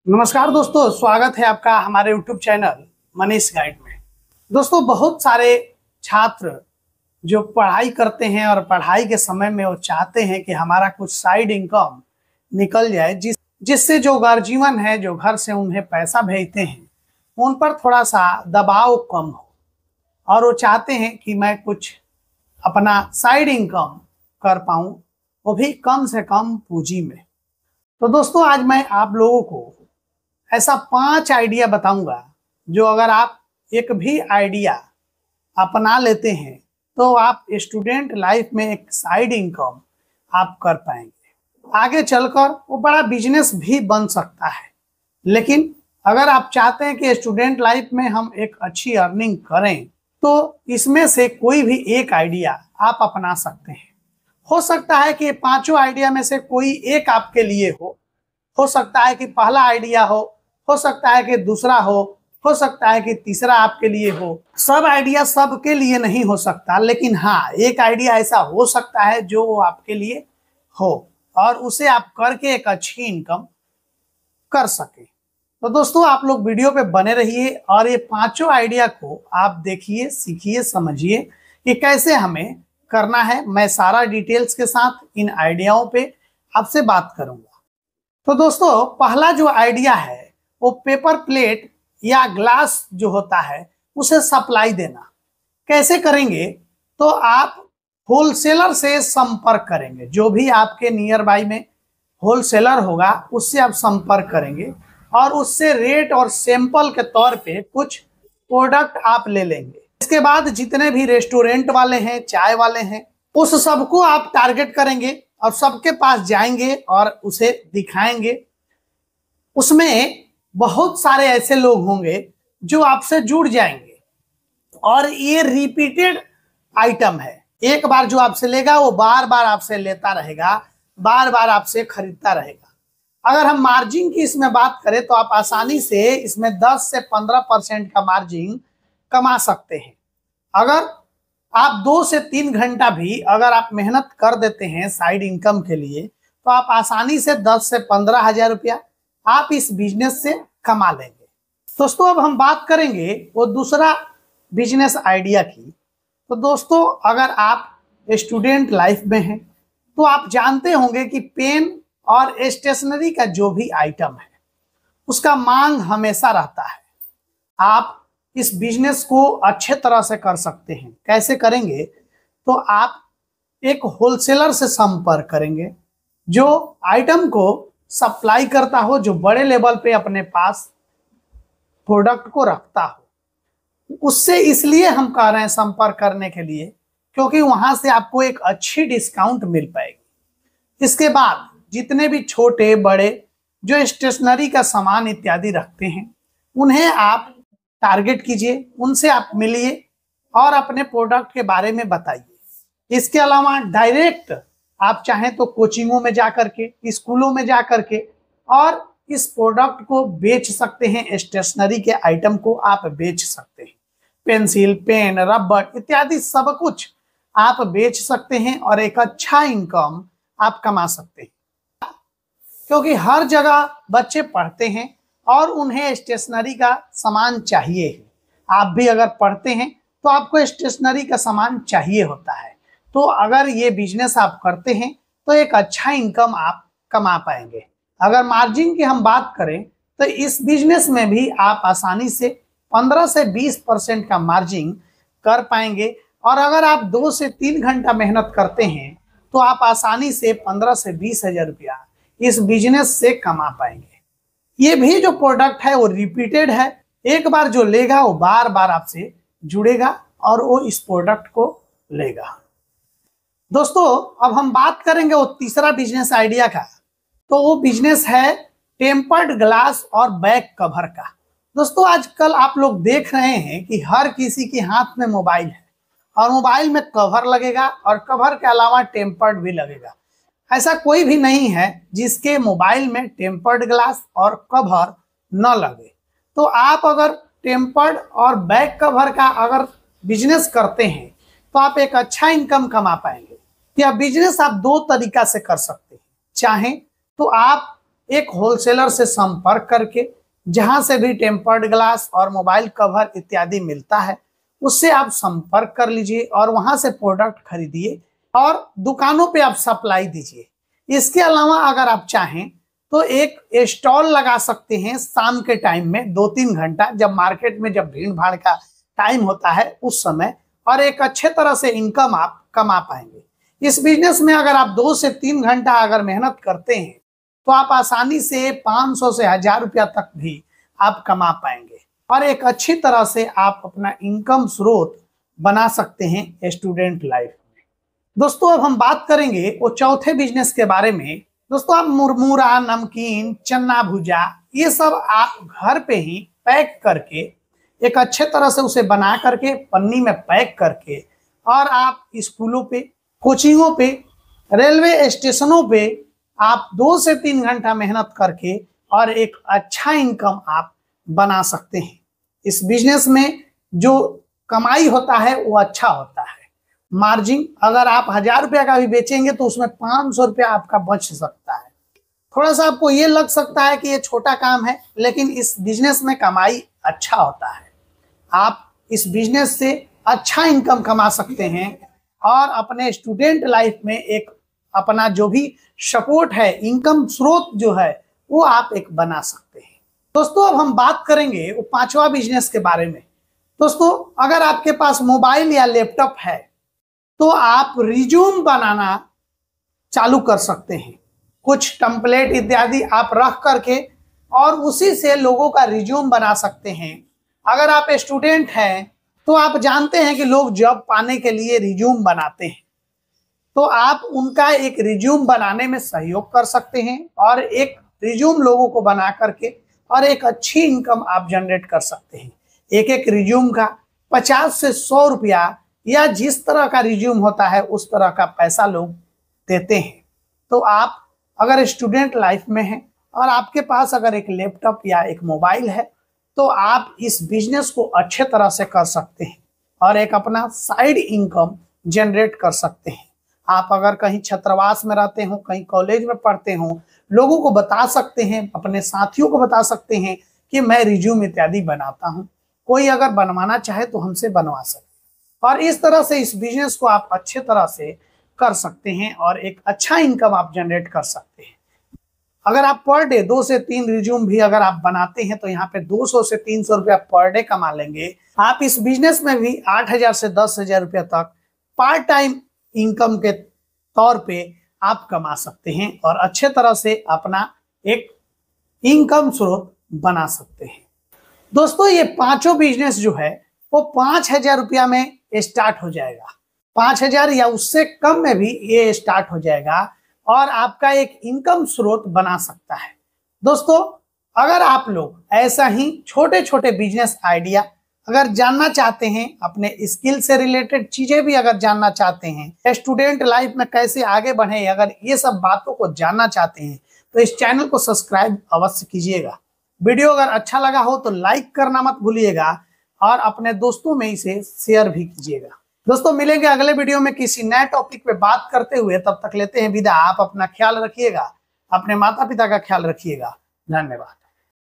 नमस्कार दोस्तों, स्वागत है आपका हमारे YouTube चैनल मनीष गाइड में। दोस्तों, बहुत सारे छात्र जो पढ़ाई करते हैं और पढ़ाई के समय में वो चाहते हैं कि हमारा कुछ साइड इनकम निकल जाए, जिससे जो गर्जीवन है, जो घर से उन्हें पैसा भेजते हैं, उन पर थोड़ा सा दबाव कम हो और वो चाहते हैं कि मैं कुछ अपना साइड इनकम कर पाऊँ, वो भी कम से कम पूंजी में। तो दोस्तों, आज मैं आप लोगों को ऐसा 5 आइडिया बताऊंगा जो अगर आप एक भी आइडिया अपना लेते हैं तो आप स्टूडेंट लाइफ में एक साइड इनकम आप कर पाएंगे। आगे चलकर वो बड़ा बिजनेस भी बन सकता है। लेकिन अगर आप चाहते हैं कि स्टूडेंट लाइफ में हम एक अच्छी अर्निंग करें तो इसमें से कोई भी एक आइडिया आप अपना सकते हैं। हो सकता है कि 5 आइडिया में से कोई एक आपके लिए हो सकता है कि पहला आइडिया हो सकता है कि दूसरा हो सकता है कि तीसरा आपके लिए हो। सब आइडिया सबके लिए नहीं हो सकता, लेकिन हाँ, एक आइडिया ऐसा हो सकता है जो आपके लिए हो और उसे आप करके एक अच्छी इनकम कर सके। तो दोस्तों, आप लोग वीडियो पे बने रहिए और ये 5 आइडिया को आप देखिए, सीखिए, समझिए कि कैसे हमें करना है। मैं सारा डिटेल्स के साथ इन आइडियाओं पे आपसे बात करूंगा। तो दोस्तों, पहला जो आइडिया है वो पेपर प्लेट या ग्लास जो होता है उसे सप्लाई देना। कैसे करेंगे? तो आप होलसेलर से संपर्क करेंगे। जो भी आपके नियर बाई में होलसेलर होगा उससे आप संपर्क करेंगे और उससे रेट और सैंपल के तौर पे कुछ प्रोडक्ट आप ले लेंगे। इसके बाद जितने भी रेस्टोरेंट वाले हैं, चाय वाले हैं, उस सबको आप टारगेट करेंगे और सबके पास जाएंगे और उसे दिखाएंगे। उसमें बहुत सारे ऐसे लोग होंगे जो आपसे जुड़ जाएंगे और ये रिपीटेड आइटम है। एक बार जो आपसे लेगा वो बार बार आपसे लेता रहेगा, बार बार आपसे खरीदता रहेगा। अगर हम मार्जिन की इसमें बात करें तो आप आसानी से इसमें 10 से 15% का मार्जिन कमा सकते हैं। अगर आप 2 से 3 घंटा भी अगर आप मेहनत कर देते हैं साइड इनकम के लिए तो आप आसानी से 10 से 15 हजार रुपया आप इस बिजनेस से कमा लेंगे। दोस्तों, अब हम बात करेंगे वो दूसरा बिजनेस आइडिया की। तो दोस्तों, अगर आप स्टूडेंट लाइफ में हैं तो आप जानते होंगे कि पेन और स्टेशनरी का जो भी आइटम है उसका मांग हमेशा रहता है। आप इस बिजनेस को अच्छे तरह से कर सकते हैं। कैसे करेंगे? तो आप एक होलसेलर से संपर्क करेंगे जो आइटम को सप्लाई करता हो, जो बड़े लेवल पे अपने पास प्रोडक्ट को रखता हो। उससे इसलिए हम कह रहे हैं संपर्क करने के लिए क्योंकि वहां से आपको एक अच्छी डिस्काउंट मिल पाएगी। इसके बाद जितने भी छोटे बड़े जो स्टेशनरी का सामान इत्यादि रखते हैं उन्हें आप टारगेट कीजिए, उनसे आप मिलिए और अपने प्रोडक्ट के बारे में बताइए। इसके अलावा डायरेक्ट आप चाहें तो कोचिंगों में जाकर के, स्कूलों में जाकर के और इस प्रोडक्ट को बेच सकते हैं। स्टेशनरी के आइटम को आप बेच सकते हैं। पेंसिल, पेन, रबर इत्यादि सब कुछ आप बेच सकते हैं और एक अच्छा इनकम आप कमा सकते हैं। क्योंकि हर जगह बच्चे पढ़ते हैं और उन्हें स्टेशनरी का सामान चाहिए है। आप भी अगर पढ़ते हैं तो आपको स्टेशनरी का सामान चाहिए होता है। तो अगर ये बिजनेस आप करते हैं तो एक अच्छा इनकम आप कमा पाएंगे। अगर मार्जिन की हम बात करें तो इस बिजनेस में भी आप आसानी से 15 से 20% का मार्जिन कर पाएंगे और अगर आप 2 से 3 घंटा मेहनत करते हैं तो आप आसानी से 15 से 20 हजार रुपया इस बिजनेस से कमा पाएंगे। ये भी जो प्रोडक्ट है वो रिपीटेड है। एक बार जो लेगा वो बार बार आपसे जुड़ेगा और वो इस प्रोडक्ट को लेगा। दोस्तों, अब हम बात करेंगे वो तीसरा बिजनेस आइडिया का। तो वो बिजनेस है टेम्पर्ड ग्लास और बैक कवर का। दोस्तों, आजकल आप लोग देख रहे हैं कि हर किसी के हाथ में मोबाइल है और मोबाइल में कवर लगेगा और कवर के अलावा टेम्पर्ड भी लगेगा। ऐसा कोई भी नहीं है जिसके मोबाइल में टेम्पर्ड ग्लास और कवर न लगे। तो आप अगर टेम्पर्ड और बैक कवर का अगर बिजनेस करते हैं तो आप एक अच्छा इनकम कमा पाएंगे। यह बिजनेस आप 2 तरीका से कर सकते हैं। चाहें तो आप एक होलसेलर से संपर्क करके, जहां से भी टेम्पर्ड ग्लास और मोबाइल कवर इत्यादि मिलता है, उससे आप संपर्क कर लीजिए और वहां से प्रोडक्ट खरीदिए और दुकानों पे आप सप्लाई दीजिए। इसके अलावा अगर आप चाहें तो एक स्टॉल लगा सकते हैं शाम के टाइम में 2-3 घंटा, जब मार्केट में जब भीड़ भाड़ का टाइम होता है उस समय, और एक अच्छे तरह से इनकम आप कमा पाएंगे। इस बिजनेस में अगर आप 2 से 3 घंटा अगर मेहनत करते हैं तो आप आसानी से 500 से 1000 रुपया तक भी आप कमा पाएंगे और एक अच्छी तरह से आप अपना इनकम स्रोत बना सकते हैं स्टूडेंट लाइफ में। दोस्तों अब हम बात करेंगे वो चौथे बिजनेस के बारे में। दोस्तों आप मुरमुरा, नमकीन, चन्ना भुजा, ये सब आप घर पे ही पैक करके, एक अच्छे तरह से उसे बना करके पन्नी में पैक करके, और आप स्कूलों पे, कोचिंगों पे, रेलवे स्टेशनों पे आप 2 से 3 घंटा मेहनत करके और एक अच्छा इनकम आप बना सकते हैं। इस बिजनेस में जो कमाई होता है वो अच्छा होता है। मार्जिन अगर आप 1000 रुपया का भी बेचेंगे तो उसमें 500 रुपया आपका बच सकता है। थोड़ा सा आपको ये लग सकता है कि ये छोटा काम है, लेकिन इस बिजनेस में कमाई अच्छा होता है। आप इस बिजनेस से अच्छा इनकम कमा सकते हैं और अपने स्टूडेंट लाइफ में एक अपना जो भी सपोर्ट है, इनकम स्रोत जो है, वो आप एक बना सकते हैं। दोस्तों अब हम बात करेंगे वो 5वां बिजनेस के बारे में। दोस्तों अगर आपके पास मोबाइल या लैपटॉप है तो आप रिज्यूम बनाना चालू कर सकते हैं। कुछ टेम्पलेट इत्यादि आप रख करके और उसी से लोगों का रिज्यूम बना सकते हैं। अगर आप स्टूडेंट हैं तो आप जानते हैं कि लोग जॉब पाने के लिए रिज्यूम बनाते हैं, तो आप उनका एक रिज्यूम बनाने में सहयोग कर सकते हैं और एक रिज्यूम लोगों को बना करके और एक अच्छी इनकम आप जनरेट कर सकते हैं। एक एक रिज्यूम का 50 से 100 रुपया या जिस तरह का रिज्यूम होता है उस तरह का पैसा लोग देते हैं। तो आप अगर स्टूडेंट लाइफ में हैं और आपके पास अगर एक लैपटॉप या एक मोबाइल है तो आप इस बिजनेस को अच्छे तरह से कर सकते हैं और एक अपना साइड इनकम जनरेट कर सकते हैं। आप अगर कहीं छात्रावास में रहते हो, कहीं कॉलेज में पढ़ते हो, लोगों को बता सकते हैं, अपने साथियों को बता सकते हैं कि मैं रिज्यूम इत्यादि बनाता हूं, कोई अगर बनवाना चाहे तो हमसे बनवा सकते हैं। और इस तरह से इस बिजनेस को आप अच्छे तरह से कर सकते हैं और एक अच्छा इनकम आप जनरेट कर सकते हैं। अगर आप पर डे 2 से 3 रिज्यूम भी अगर आप बनाते हैं तो यहाँ पे 200 से 300 रुपया पर डे कमा लेंगे। आप इस बिजनेस में भी 8000 से 10,000 रुपया तक पार्ट टाइम इनकम के तौर पे आप कमा सकते हैं और अच्छे तरह से अपना एक इनकम स्रोत बना सकते हैं। दोस्तों ये 5 बिजनेस जो है वो 5000 रुपया में स्टार्ट हो जाएगा। 5000 या उससे कम में भी ये स्टार्ट हो जाएगा और आपका एक इनकम स्रोत बना सकता है। दोस्तों अगर आप लोग ऐसा ही छोटे छोटे बिजनेस आइडिया अगर जानना चाहते हैं, अपने स्किल से रिलेटेड चीजें भी अगर जानना चाहते हैं, स्टूडेंट लाइफ में कैसे आगे बढ़े, अगर ये सब बातों को जानना चाहते हैं तो इस चैनल को सब्सक्राइब अवश्य कीजिएगा। वीडियो अगर अच्छा लगा हो तो लाइक करना मत भूलिएगा और अपने दोस्तों में इसे शेयर भी कीजिएगा। दोस्तों मिलेंगे अगले वीडियो में किसी नए टॉपिक पे बात करते हुए, तब तक लेते हैं विदा। आप अपना ख्याल रखिएगा, अपने माता पिता का ख्याल रखिएगा। धन्यवाद।